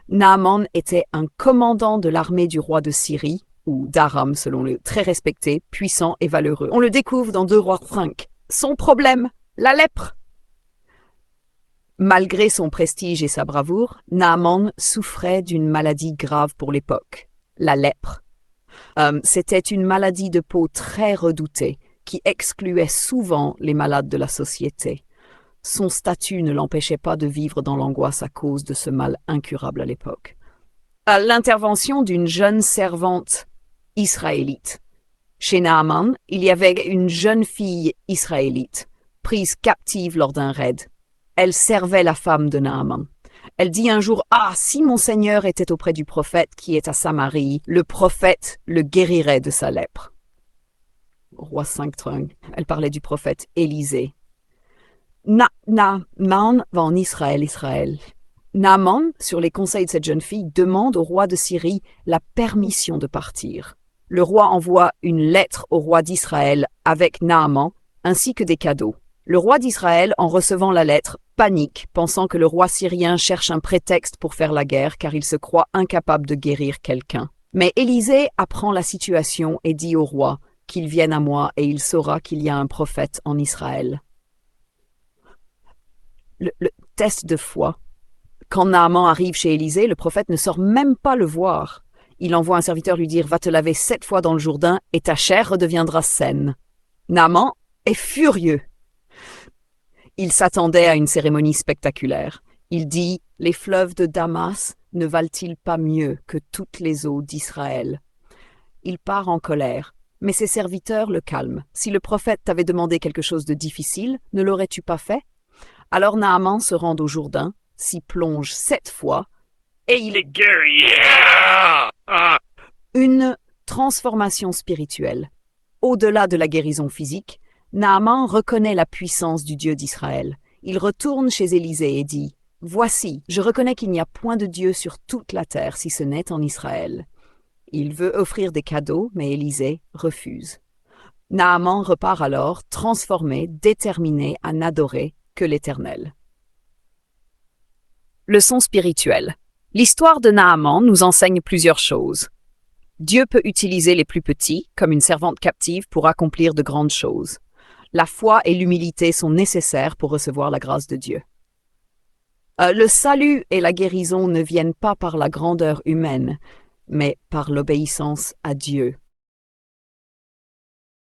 Naaman était un commandant de l'armée du roi de Syrie, ou d'Aram selon le très respecté, puissant et valeureux. On le découvre dans 2 Rois 5. Son problème, la lèpre. Malgré son prestige et sa bravoure, Naaman souffrait d'une maladie grave pour l'époque, la lèpre. C'était une maladie de peau très redoutée qui excluait souvent les malades de la société. Son statut ne l'empêchait pas de vivre dans l'angoisse à cause de ce mal incurable à l'époque. À l'intervention d'une jeune servante israélite. Chez Naaman, il y avait une jeune fille israélite, prise captive lors d'un raid. Elle servait la femme de Naaman. Elle dit un jour, « Ah, si mon Seigneur était auprès du prophète qui est à Samarie, le prophète le guérirait de sa lèpre. » Roi 5.3, elle parlait du prophète Élisée. Naaman va en Israël. Naaman, sur les conseils de cette jeune fille, demande au roi de Syrie la permission de partir. Le roi envoie une lettre au roi d'Israël avec Naaman, ainsi que des cadeaux. Le roi d'Israël, en recevant la lettre, panique, pensant que le roi syrien cherche un prétexte pour faire la guerre car il se croit incapable de guérir quelqu'un. Mais Élisée apprend la situation et dit au roi qu'il vienne à moi et il saura qu'il y a un prophète en Israël. Le test de foi. Quand Naaman arrive chez Élisée, le prophète ne sort même pas le voir. Il envoie un serviteur lui dire « Va te laver 7 fois dans le Jourdain et ta chair redeviendra saine. » Naaman est furieux. Il s'attendait à une cérémonie spectaculaire. Il dit « Les fleuves de Damas ne valent-ils pas mieux que toutes les eaux d'Israël ?» Il part en colère, mais ses serviteurs le calment. « Si le prophète t'avait demandé quelque chose de difficile, ne l'aurais-tu pas fait ?» Alors Naaman se rend au Jourdain, s'y plonge 7 fois, et il est guéri. Une transformation spirituelle. Au-delà de la guérison physique, Naaman reconnaît la puissance du Dieu d'Israël. Il retourne chez Élisée et dit « Voici, je reconnais qu'il n'y a point de Dieu sur toute la terre si ce n'est en Israël. » Il veut offrir des cadeaux, mais Élisée refuse. Naaman repart alors, transformé, déterminé à n'adorer que l'Éternel. Leçon spirituelle. L'histoire de Naaman nous enseigne plusieurs choses. Dieu peut utiliser les plus petits, comme une servante captive, pour accomplir de grandes choses. La foi et l'humilité sont nécessaires pour recevoir la grâce de Dieu. Le salut et la guérison ne viennent pas par la grandeur humaine, mais par l'obéissance à Dieu.